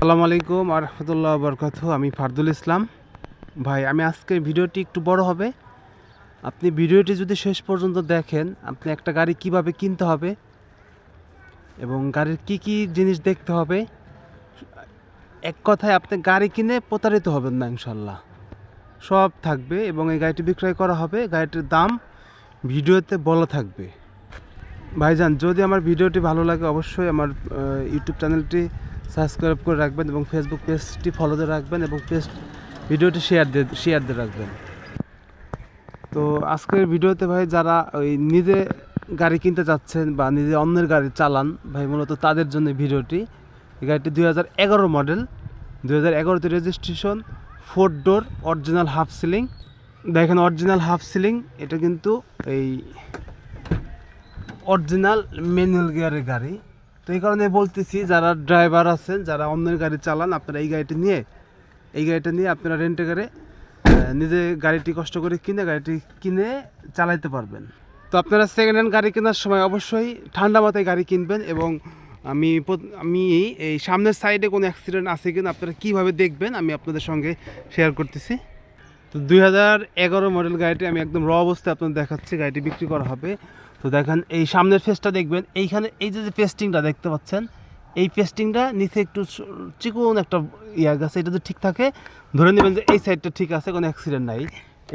আসসালামু আলাইকুম ওয়া রাহমাতুল্লাহি ওয়া বারাকাতুহু। আমি ফারদুল ইসলাম। ভাই, আমি আজকের ভিডিওটি একটু বড় হবে। আপনি ভিডিওটি যদি শেষ পর্যন্ত দেখেন, আপনি একটা গাড়ি কিভাবে কিনতে হবে এবং গাড়ির কি কি জিনিস দেখতে হবে, এক কথায় আপনি গাড়ি কিনে প্রতারিত হবেন না ইনশাল্লাহ। সব থাকবে এবং এই গাড়িটি বিক্রয় করা হবে। গাড়িটির দাম ভিডিওতে বলা থাকবে। ভাইজান, যদি আমার ভিডিওটি ভালো লাগে অবশ্যই আমার ইউটিউব চ্যানেলটি সাবস্ক্রাইব করে রাখবেন এবং ফেসবুক পেজটি ফলো দিয়ে রাখবেন এবং ভিডিওটি শেয়ার দিয়ে রাখবেন। তো আজকের ভিডিওতে ভাই, যারা ওই নিজে গাড়ি কিনতে চাচ্ছেন বা নিজে অন্যের গাড়ি চালান ভাই, মূলত তাদের জন্য ভিডিওটি। এই গাড়িটি 2011 মডেল, 2011তে রেজিস্ট্রেশন, 4 ডোর, অরিজিনাল হাফ সিলিং। দেখেন অরিজিনাল হাফ সিলিং, এটা কিন্তু এই অরিজিনাল ম্যানুয়াল গিয়ারের গাড়ি। তো এই কারণে বলতেছি, যারা ড্রাইভার আছেন, যারা অন্যের গাড়ি চালান, আপনারা এই গাড়িটা নিয়ে আপনারা রেন্টে করে নিজে গাড়িটি কষ্ট করে গাড়িটি কিনে চালাইতে পারবেন। তো আপনারা সেকেন্ড হ্যান্ড গাড়ি কেনার সময় অবশ্যই ঠান্ডা মাথায় গাড়ি কিনবেন। এবং আমি এই সামনের সাইডে কোনো অ্যাক্সিডেন্ট আছে কিনা আপনারা কীভাবে দেখবেন আমি আপনাদের সঙ্গে শেয়ার করতেছি। তো 2011 মডেল গাড়িটি আমি একদম র অবস্থায় আপনাদের দেখাচ্ছি। গাড়িটি বিক্রি করা হবে। তো দেখেন এই সামনের ফেসটা দেখবেন, এইখানে এই যে পেস্টিংটা দেখতে পাচ্ছেন, এই পেস্টিংটা নিচে একটু চিকন একটা গেছে। এটা যদি ঠিক থাকে ধরে নেবেন যে এই সাইডটা ঠিক আছে, কোনো অ্যাক্সিডেন্ট নাই।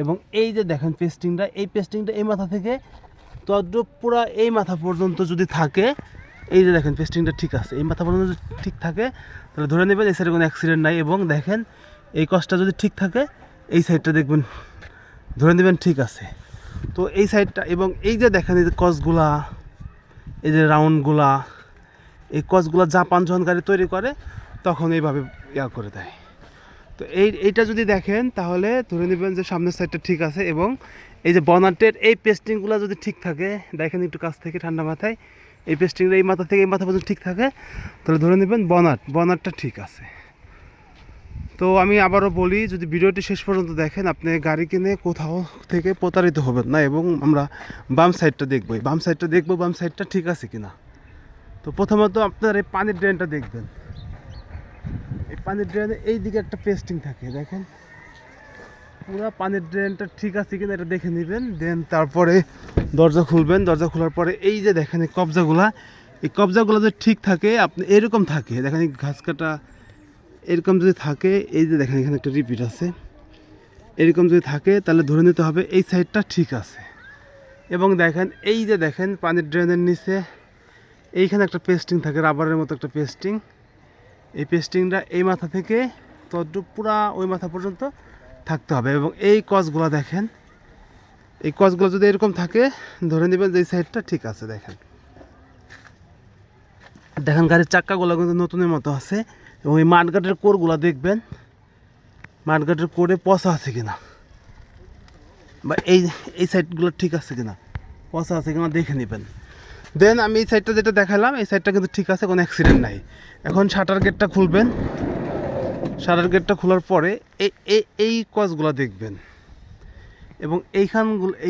এবং এই যে দেখেন পেস্টিংটা এই মাথা থেকে তদ্রুপ পুরা এই মাথা পর্যন্ত যদি থাকে, এই যে দেখেন পেস্টিংটা ঠিক আছে, এই মাথা পর্যন্ত যদি ঠিক থাকে তাহলে ধরে নেবেন এই সাইডে কোনো অ্যাক্সিডেন্ট নাই। এবং দেখেন এই কসটা যদি ঠিক থাকে, এই সাইডটা দেখবেন ধরে নেবেন ঠিক আছে। তো এই সাইডটা এবং এই যে দেখেন এই যে কসগুলা, এই যে রাউন্ডগুলা, এই কসগুলা জাপান যখন গাড়ি তৈরি করে তখন এইভাবে করে দেয়। তো এইটা যদি দেখেন তাহলে ধরে নেবেন যে সামনের সাইডটা ঠিক আছে। এবং এই যে বনাটের এই পেস্টিংগুলো যদি ঠিক থাকে, দেখেন একটু কাছ থেকে ঠান্ডা মাথায়, এই পেস্টিংটা এই মাথা থেকে এই মাথা পর্যন্ত ঠিক থাকে তাহলে ধরে নেবেন বনাটটা ঠিক আছে। তো আমি আবারও বলি, যদি ভিডিওটি শেষ পর্যন্ত দেখেন আপনি গাড়ি কিনে কোথাও থেকে প্রতারিত হবেন না। এবং আমরা বাম সাইডটা দেখবো, বাম সাইডটা ঠিক আছে কিনা। তো প্রথমত আপনার এই পানির ড্রেনটা দেখবেন। এই পানির ড্রেনে এই দিকে একটা পেস্টিং থাকে, দেখেন পুরো পানির ড্রেনটা ঠিক আছে কিনা এটা দেখে নেবেন। দেন তারপরে দরজা খুলবেন। দরজা খোলার পরে এই যে দেখেন এই কবজাগুলো যদি ঠিক থাকে, আপনি এরকম থাকে, দেখেন এই ঘাস কাটা এরকম যদি থাকে, এই যে দেখেন এখানে একটা রিপিট আছে, এরকম যদি থাকে তাহলে ধরে নিতে হবে এই সাইডটা ঠিক আছে। এবং দেখেন এই যে দেখেন পানির ড্রেনের নিচে এইখানে একটা পেস্টিং থাকে, রাবারের মতো একটা পেস্টিং। এই পেস্টিংটা এই মাথা থেকে তদ্রুপ পুরা ওই মাথা পর্যন্ত থাকতে হবে। এবং এই কসগুলো দেখেন, এই কসগুলো যদি এরকম থাকে ধরে নেবেন যে এই সাইডটা ঠিক আছে। দেখেন গাড়ির চাক্কাগুলো কিন্তু নতুনের মতো আছে। এবং এই মাঠঘাটের কোরগুলো দেখবেন, মাঠঘাটের কোরে পচা আছে কিনা, বা এই সাইডগুলো ঠিক আছে কিনা, পচা আছে কিনা দেখে নেবেন। দেন আমি এই সাইডটা যেটা দেখালাম, এই সাইডটা কিন্তু ঠিক আছে, কোনো অ্যাক্সিডেন্ট নাই। এখন শাটার গেটটা খুলবেন। শাটার গেটটা খোলার পরে এই কসগুলো দেখবেন এবং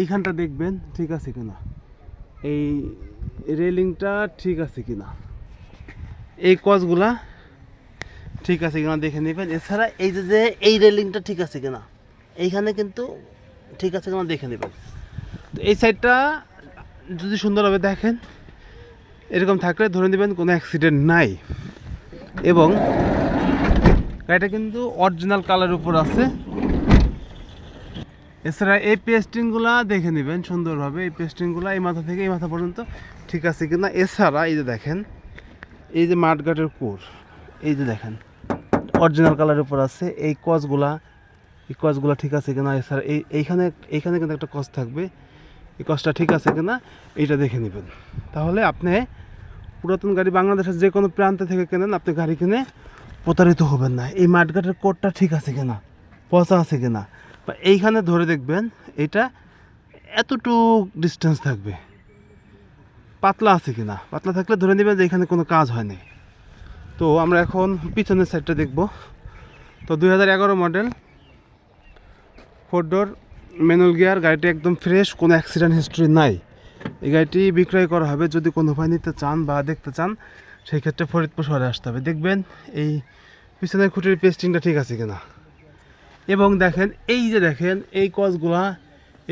এইখানটা দেখবেন ঠিক আছে কিনা, এই রেলিংটা ঠিক আছে কিনা, এই কসগুলা ঠিক আছে কিনা দেখে নেবেন। এছাড়া এই যে এই রেলিংটা ঠিক আছে কিনা, এইখানে কিন্তু ঠিক আছে কিনা দেখে নেবেন। তো এই সাইডটা যদি সুন্দরভাবে দেখেন এরকম থাকলে ধরে নেবেন কোনো অ্যাক্সিডেন্ট নাই। এবং গাড়িটা কিন্তু অরিজিনাল কালারের উপর আছে। এছাড়া এই পেস্টিংগুলা দেখে নেবেন সুন্দরভাবে, এই পেস্টিংগুলো এই মাথা থেকে এই মাথা পর্যন্ত ঠিক আছে কিনা। এছাড়া এই যে দেখেন এই যে মাঠঘাটের কোর, এই যে দেখেন অরিজিনাল কালারের উপর আছে। এই কসগুলা ঠিক আছে কিনা। এছাড়া এইখানে কিন্তু একটা কস থাকবে, এই কসটা ঠিক আছে কিনা এইটা দেখে নেবেন। তাহলে আপনি পুরাতন গাড়ি বাংলাদেশের যে কোনো প্রান্ত থেকে কেনেন, আপনি গাড়ি কিনে প্রতারিত হবেন না। এই মাঠঘাটের কোরটা ঠিক আছে কিনা, পচা আছে কিনা, বা এইখানে ধরে দেখবেন এটা এতটুক ডিস্টেন্স থাকবে, পাতলা আছে কিনা। পাতলা থাকলে ধরে নেবেন যে এখানে কোনো কাজ হয়নি। তো আমরা এখন পিছনের সাইডটা দেখব। তো 2011 মডেল, 4 ডোর, ম্যানুয়াল গিয়ার। গাড়িটি একদম ফ্রেশ, কোনো অ্যাক্সিডেন্ট হিস্ট্রি নাই। এই গাড়িটি বিক্রয় করা হবে। যদি কোনো ভাই নিতে চান বা দেখতে চান সেই ক্ষেত্রে ফরিদপুর শহরে আসতে হবে। দেখবেন এই পিছনের খুঁটির পেস্টিংটা ঠিক আছে কিনা। এবং দেখেন এই যে দেখেন এই কসগুলা,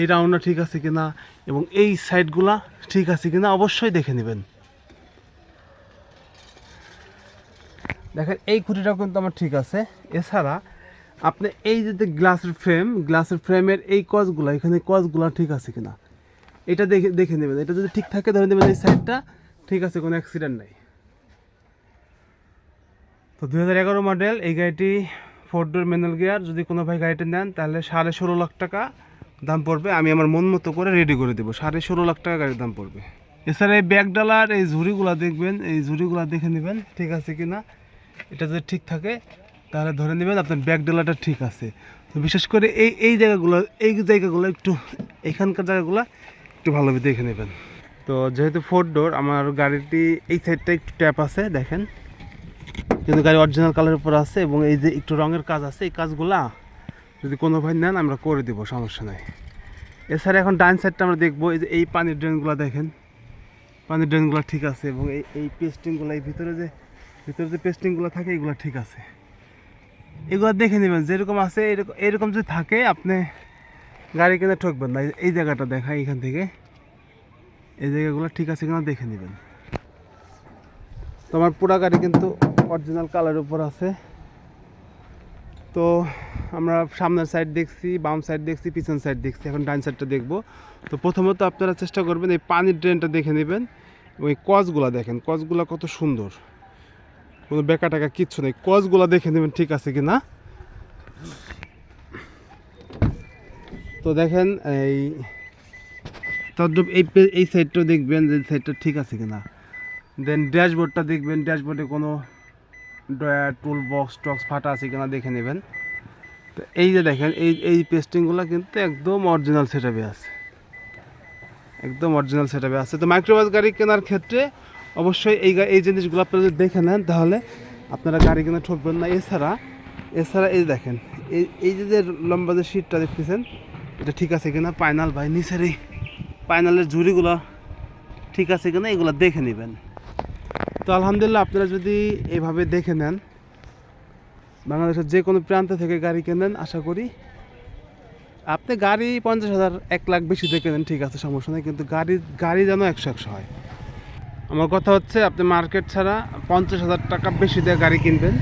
এই রাউন্ডটা ঠিক আছে কিনা এবং এই সাইডগুলা ঠিক আছে কিনা অবশ্যই দেখে নেবেন। দেখেন এই খুঁটিটাও কিন্তু আমার ঠিক আছে। এছাড়া আপনি এই যে গ্লাসের ফ্রেমের এই কসগুলা, এখানে কসগুলা ঠিক আছে কিনা এটা দেখে নেবেন। এটা যদি ঠিক থাকে ধরে নেবেন এই সাইডটা ঠিক আছে, কোনো অ্যাক্সিডেন্ট নাই। তো 2011 মডেল এই গাড়িটি 4 ডোর ম্যানুয়াল গিয়ার। যদি কোনো ভাই গাড়িটা নেন তাহলে 16.5 লাখ টাকা দাম পড়বে। আমি আমার মন মতো করে রেডি করে দেবো, 16.5 লাখ টাকা গাড়ির দাম পড়বে। এছাড়া এই ব্যাকডালার এই ঝুড়িগুলো দেখবেন, এই ঝুড়িগুলো দেখে নেবেন ঠিক আছে কিনা। এটা যদি ঠিক থাকে তাহলে ধরে নেবেন আপনার ব্যাকডালাটা ঠিক আছে। তো বিশেষ করে এই জায়গাগুলো একটু, এখানকার জায়গাগুলো একটু ভালোভাবে দেখে নেবেন। তো যেহেতু 4 ডোর আমার গাড়িটি এই সাইডটা একটু ট্যাপ আছে দেখেন, কিন্তু গাড়ি অরিজিনাল কালারের উপর আছে এবং এই যে একটু রঙের কাজ আছে, এই কাজগুলা যদি কোনো ভাই নেন আমরা করে দেবো, সমস্যা নাই। এছাড়া এখন ডান সাইডটা আমরা দেখবো, এই যে এই পানির ড্রেনগুলো দেখেন, পানির ড্রেনগুলো ঠিক আছে এবং এই পেস্টিংগুলো, এই ভিতরে যে পেস্টিংগুলো থাকে এগুলো ঠিক আছে। এগুলো দেখে নেবেন যেরকম আছে এরকম যদি থাকে আপনি গাড়ি কিনে ঠকবেন না। এই জায়গাটা দেখা, এখান থেকে এই জায়গাগুলো ঠিক আছে কিনা দেখে নেবেন। তো আমার পুরা গাড়ি কিন্তু অরিজিনাল কালারের উপর আছে। তো আমরা সামনের সাইড দেখছি, বাম সাইড দেখছি, পিছন সাইড দেখছি, এখন ডান সাইডটা দেখব। তো প্রথমত আপনারা চেষ্টা করবেন এই পানির ড্রেনটা দেখে নেবেন এবং এই কসগুলা দেখেন, কসগুলা কত সুন্দর, কোনো বেকা টাকা কিচ্ছু নেই। কসগুলা দেখে নেবেন ঠিক আছে কিনা। তো দেখেন এই সাইডটাও দেখবেন যে সাইডটা ঠিক আছে কিনা। দেন ড্যাশবোর্ডটা দেখবেন, ড্যাশবোর্ডে কোনো ড্রয়ার টুল বক্স টক্স ফাটা আছে কিনা দেখে নেবেন। তো এই যে দেখেন এই পেস্টিংগুলো কিন্তু একদম অরিজিনাল সেটআপে আছে, একদম অরিজিনাল সেটআপে আছে। তো মাইক্রোবাস গাড়ি কেনার ক্ষেত্রে অবশ্যই এই জিনিসগুলো আপনারা যদি দেখে নেন তাহলে আপনারা গাড়ি কেনা ঠকবেন না। এছাড়া এই দেখেন এই যে লম্বা যে সিটটা দেখতেছেন এটা ঠিক আছে কিনা, পাইনাল ভাই নিচের এই পাইনালের ঝুড়িগুলো ঠিক আছে কিনা এগুলো দেখে নেবেন। তো আলহামদুলিল্লাহ আপনারা যদি এইভাবে দেখে নেন, বাংলাদেশের যে কোনো প্রান্ত থেকে গাড়ি কেনেন, আশা করি আপনি গাড়ি 50,000 1 লাখ বেশি দিয়ে কেনেন ঠিক আছে, সমস্যা নেই, কিন্তু গাড়ি যেন 100 হয়। আমার কথা হচ্ছে আপনি মার্কেট ছাড়া 50,000 টাকা বেশি দিয়ে গাড়ি কিনবেন,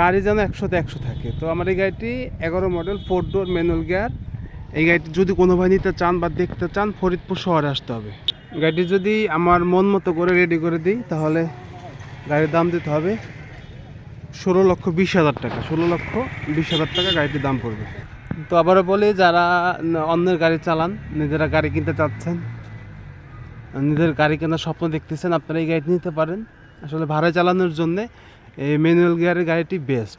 গাড়ি যেন 100তে 100 থাকে। তো আমার এই গাড়িটি 11 মডেল 4 ডোর ম্যানুয়াল গিয়ার। এই গাড়িটি যদি কোনো ভাই নিতে চান বা দেখতে চান ফরিদপুর শহরে আসতে হবে। গাড়িটি যদি আমার মন মতো করে রেডি করে দিই তাহলে গাড়ির দাম দিতে হবে 16,20,000 টাকা, 16,20,000 টাকা গাড়িটির দাম পড়বে। তো আবারও বলি, যারা অন্যের গাড়ি চালান, নিজেরা গাড়ি কিনতে চাচ্ছেন, নিজের গাড়ি কেনার স্বপ্ন দেখতেছেন, আপনারা এই গাড়িটি নিতে পারেন। আসলে ভাড়া চালানোর জন্যে এই ম্যানুয়াল গিয়ারের গাড়িটি বেস্ট।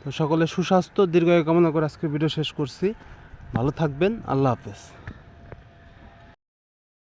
তো সকলে সুস্বাস্থ্য দীর্ঘায়ু কামনা করে আজকে ভিডিও শেষ করছি। ভালো থাকবেন, আল্লাহ হাফেজ।